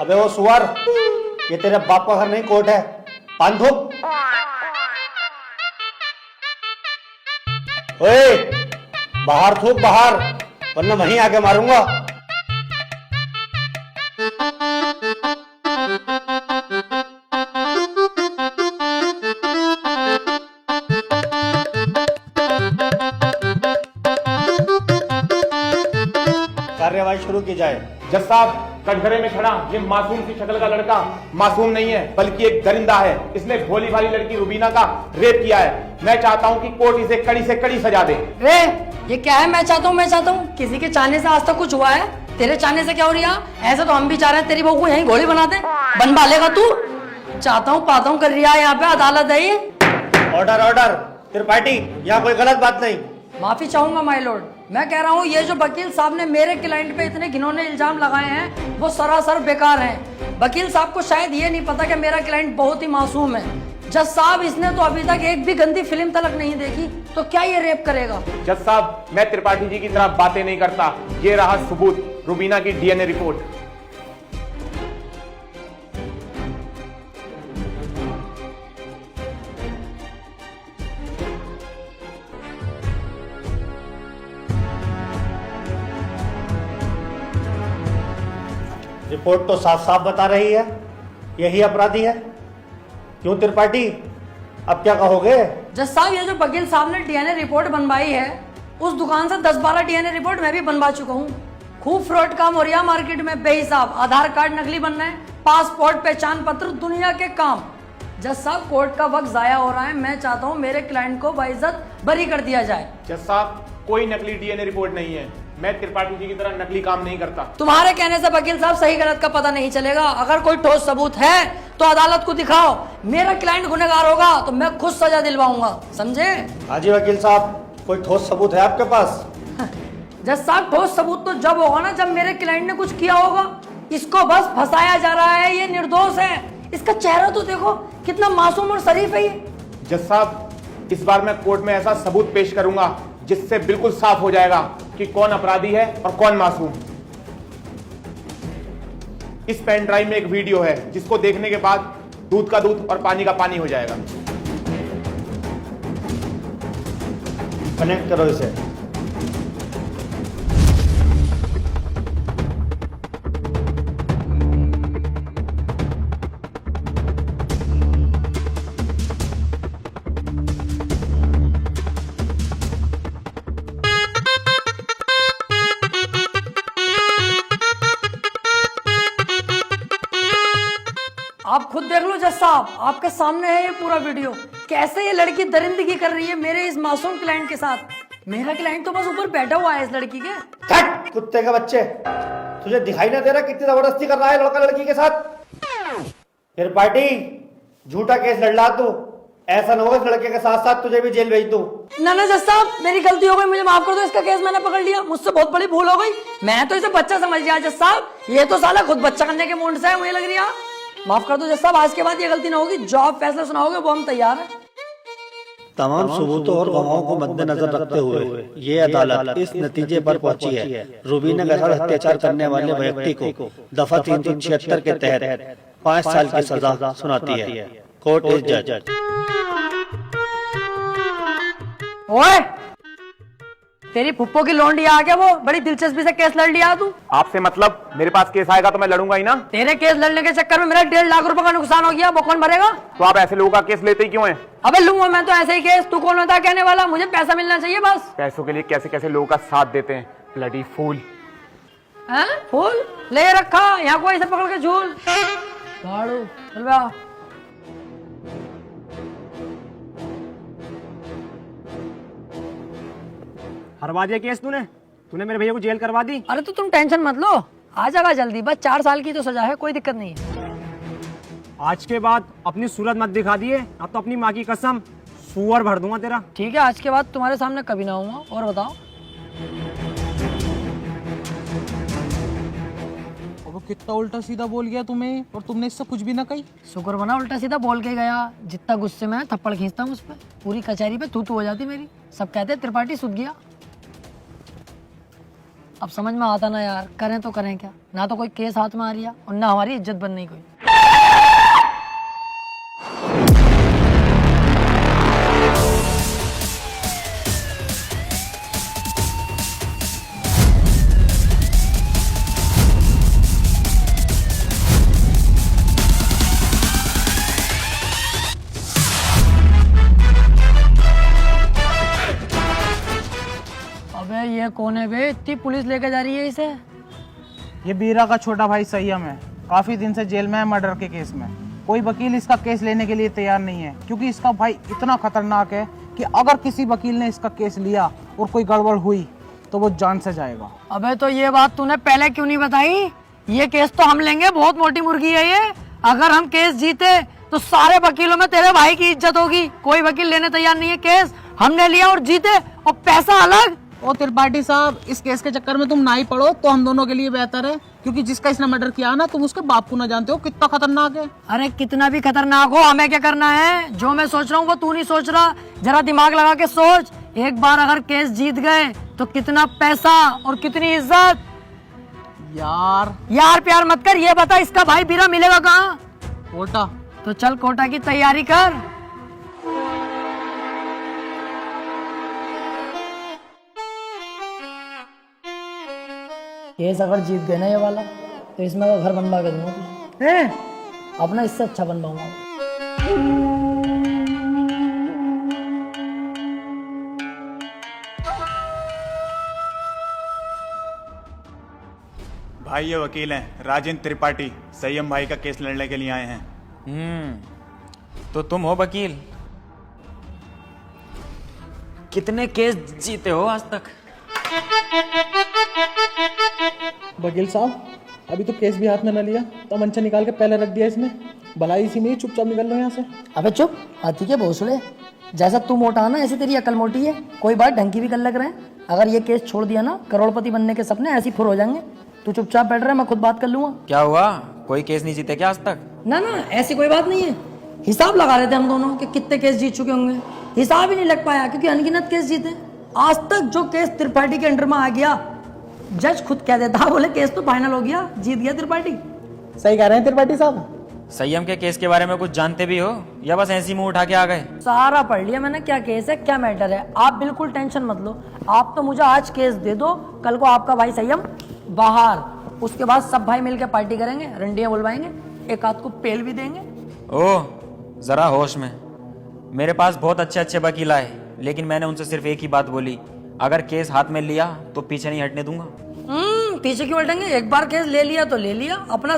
अबे वो सुअर, ये तेरे बाप का घर नहीं कोर्ट है। पान थूक। ओए, बाहर थूक बाहर, वरना वहीं आके मारूंगा। कार्यवाही शुरू की जाए। जज साहब, कटघरे में खड़ा ये मासूम सी शक्ल का लड़का मासूम नहीं है बल्कि एक दरिंदा है। इसने भोली भाली लड़की रुबीना का रेप किया है। मैं चाहता हूँ कि कोर्ट इसे कड़ी से कड़ी सजा दे। रे, ये क्या है? मैं चाहता हूँ किसी के चाहने से आज तक कुछ हुआ है? तेरे चाहने से क्या हो रहा? ऐसे तो हम भी चाह रहे हैं तेरी बहू को यहीं घोड़ी बना दे। बनवा लेगा तू? चाहता हूँ पाता हूँ कर रहा है, यहाँ पे अदालत है ये। Order order. त्रिपाठी, यहाँ कोई गलत बात नहीं। माफी चाहूंगा माय लॉर्ड। मैं कह रहा हूँ ये जो वकील साहब ने मेरे क्लाइंट पे इतने घिनौने इल्जाम लगाए हैं वो सरासर बेकार हैं। वकील साहब को शायद ये नहीं पता कि मेरा क्लाइंट बहुत ही मासूम है। जज साहब, इसने तो अभी तक एक भी गंदी फिल्म तलक नहीं देखी, तो क्या ये रेप करेगा? जज साहब, मैं त्रिपाठी जी की तरह बातें नहीं करता। ये रहा सबूत, रुबीना की डीएनए रिपोर्ट। रिपोर्ट तो साफ साफ बता रही है यही अपराधी है। क्यों त्रिपाठी, अब क्या कहोगे? जज साहब, ये जो वकील साहब ने डीएनए रिपोर्ट बनवाई है, उस दुकान से 10-12 डीएनए रिपोर्ट मैं भी बनवा चुका हूँ। खूब फ्रॉड काम हो रहा है मार्केट में बेहिसाब। आधार कार्ड नकली बन रहे हैं, पासपोर्ट, पहचान पत्र, दुनिया के काम। जज साहब, कोर्ट का वक्त जाया हो रहा है। मैं चाहता हूँ मेरे क्लाइंट को बाइज्जत बरी कर दिया जाए। जज साहब, कोई नकली डीएनए रिपोर्ट नहीं है। मैं त्रिपाठी जी की तरह नकली काम नहीं करता। तुम्हारे कहने से वकील साहब सही गलत का पता नहीं चलेगा। अगर कोई ठोस सबूत है तो अदालत को दिखाओ। मेरा क्लाइंट गुनहगार होगा तो मैं खुद सजा दिलवाऊंगा, समझे? हाँ जी वकील साहब, कोई ठोस सबूत है आपके पास? जज साहब, ठोस सबूत तो जब होगा ना जब मेरे क्लाइंट ने कुछ किया होगा। इसको बस फंसाया जा रहा है, ये निर्दोष है। इसका चेहरा तो देखो, कितना मासूम और शरीफ है ये। जज साहब, इस बार मैं कोर्ट में ऐसा सबूत पेश करूंगा जिससे बिल्कुल साफ हो जाएगा कि कौन अपराधी है और कौन मासूम। इस पेन ड्राइव में एक वीडियो है जिसको देखने के बाद दूध का दूध और पानी का पानी हो जाएगा। कनेक्ट करो इसे। आप खुद देख लो जज साहब, आपके सामने है ये पूरा वीडियो। कैसे ये लड़की दरिंदगी कर रही है मेरे इस मासूम क्लाइंट के साथ। मेरा क्लाइंट तो बस ऊपर बैठा हुआ है इस लड़की के। कट कुत्ते के बच्चे, तुझे दिखाई ना दे रहा कितनी जबरदस्ती कर रहा है लड़का लड़की के साथ? त्रिपाठी, झूठा केस लड़ रहा तू। ऐसा ना हो इस लड़के के साथ साथ तुझे भी जेल भेज दूं। ना ना जज साहब, मेरी गलती हो गई, मुझे माफ कर दो। इसका केस मैंने पकड़ लिया, मुझसे बहुत बड़ी भूल हो गई। मैं तो इसे बच्चा समझ गया जज साहब, ये तो साला खुद बच्चा करने के मूड से है, मुझे लग रही है। माफ कर दो जज साहब, आज के बाद ये गलती ना होगी। जो आप फैसला सुनाओगे वो हम तैयार हैं। तमाम सबूतों और गवाहों को मद्देनजर रखते हुए ये अदालत इस नतीजे पर पहुंची है, रुबीना के साथ अत्याचार करने वाले व्यक्ति को दफा 376 के तहत 5 साल की सजा सुनाती है। कोर्ट इज जज। ओए, तेरी फुप्पो की लौंडी आ गया, वो बड़ी दिलचस्पी से केस लड़ लिया तू। आपसे मतलब? मेरे पास केस आएगा तो मैं लड़ूंगा ही ना। तेरे केस लड़ने के चक्कर में मेरा 1.5 लाख रुपए का नुकसान हो गया, वो कौन भरेगा? तो आप ऐसे लोगों का केस लेते ही क्यों हैं? अबे लूंगा मैं तो ऐसे ही केस, तू कौन होता है कहने वाला? मुझे पैसा मिलना चाहिए बस। पैसों के लिए कैसे कैसे लोगों का साथ देते हैं, ब्लडी फूल। हैं? फूल ले रखा यहाँ को ऐसे पकड़ के झूल भाड़ू। चल बे आ। हरवा दिया केस तूने मेरे भैया को जेल करवा दी। अरे तो तुम टेंशन मत लो, आ जाएगा जल्दी। बस 4 साल की तो सजा है, कोई दिक्कत नहीं है। आज के बाद अपनी सूरत मत दिखा दिए, अब तो अपनी माँ की कसम सुअर भर दूंगा तेरा। ठीक है, आज के बाद तुम्हारे सामने कभी ना आऊंगा। और बताओ। वो कितना उल्टा सीधा बोल गया तुम्हें, और तुमने इससे कुछ भी ना कही। शुक्र बना उल्टा सीधा बोल के गया। जितना गुस्से में थप्पड़ खींचता हूँ उस पर, पूरी कचहरी पे तू हो जाती मेरी। सब कहते त्रिपाठी सुध गया। अब समझ में आता ना यार, करें तो करें क्या, ना तो कोई केस हाथ में आ रही है और ना हमारी इज्जत बन रही कोई। अबे ये कौन है बे, इतनी पुलिस लेके जा रही है इसे? ये बीरा का छोटा भाई संयम है, काफी दिन से जेल में है मर्डर के केस में। कोई वकील इसका केस लेने के लिए तैयार नहीं है, क्योंकि इसका भाई इतना खतरनाक है कि अगर किसी वकील ने इसका केस लिया और कोई गड़बड़ हुई तो वो जान से जाएगा। अबे तो ये बात तूने पहले क्यों नहीं बताई? ये केस तो हम लेंगे, बहुत मोटी मुर्गी है ये। अगर हम केस जीते तो सारे वकीलों में तेरे भाई की इज्जत होगी। कोई वकील लेने तैयार नहीं है केस, हमने लिया और जीते, और पैसा अलग। ओ त्रिपाठी साहब, इस केस के चक्कर में तुम ना ही पड़ो तो हम दोनों के लिए बेहतर है, क्योंकि जिसका इसने मर्डर किया ना, तुम उसके बाप को ना जानते हो कितना खतरनाक है। अरे कितना भी खतरनाक हो, हमें क्या करना है? जो मैं सोच रहा हूँ वो तू नहीं सोच रहा। जरा दिमाग लगा के सोच, एक बार अगर केस जीत गए तो कितना पैसा और कितनी इज्जत। यार प्यार मत कर, ये बता इसका भाई बीरा मिलेगा कहाँ? कोटा। तो चल कोटा की तैयारी कर। केस अगर जीत गए ना ये वाला, तो इसमें का घर बनवा के दूंगा तुझे। अपना इससे अच्छा बनवाऊंगा। भाई ये वकील हैं राजेंद्र त्रिपाठी, संयम भाई का केस लड़ने के लिए आए हैं। तो तुम हो वकील? कितने केस जीते हो आज तक? वकील साहब, अभी तो केस भी हाथ में न लिया, तो मंचा निकाल के पहले रख दिया इसमें। भलाई इसी में ही चुपचाप निकल लो यहाँ से। अबे चुप, हाथी के भोसले। जैसा तू मोटा है ना, ऐसी तेरी अकल मोटी है। कोई बात ढंग की भी कर लग रहे हैं। अगर ये केस छोड़ दिया ना, करोड़पति बनने के सपने ऐसी फुर हो जाएंगे। तू चुपचाप बैठ रहा है, मैं खुद बात कर लूंगा। क्या हुआ, कोई केस नहीं जीते क्या आज तक? ना ना, ऐसी कोई बात नहीं है। हिसाब लगा रहे थे हम दोनों कि कितने केस जीत चुके होंगे। हिसाब ही नहीं लग पाया, क्योंकि अनगिनत केस जीते। आज तक जो केस त्रिपाठी के अंडर में आ गया, जज खुद कह देता, बोले केस तो फाइनल हो गया, जीत गया त्रिपाठी। सही कह रहे हैं त्रिपाठी साहब। संयम के केस के बारे में कुछ जानते भी हो या बस ऐसी मुंह उठा के आ गए? सारा पढ़ लिया मैंने, क्या केस है क्या मैटर है। आप बिल्कुल टेंशन मत लो। आप तो मुझे आज केस दे दो, कल को आपका भाई संयम बाहर। उसके बाद सब भाई मिलकर पार्टी करेंगे, रंडियां बुलवाएंगे, एक आध को पेल भी देंगे। ओह, जरा होश में। मेरे पास बहुत अच्छे अच्छे वकील आए, लेकिन मैंने उनसे सिर्फ एक ही बात बोली, अगर केस हाथ में लिया तो पीछे नहीं हटने दूंगा। पीछे क्यों हटेंगे? एक बार केस ले लिया तो ले लिया, अपना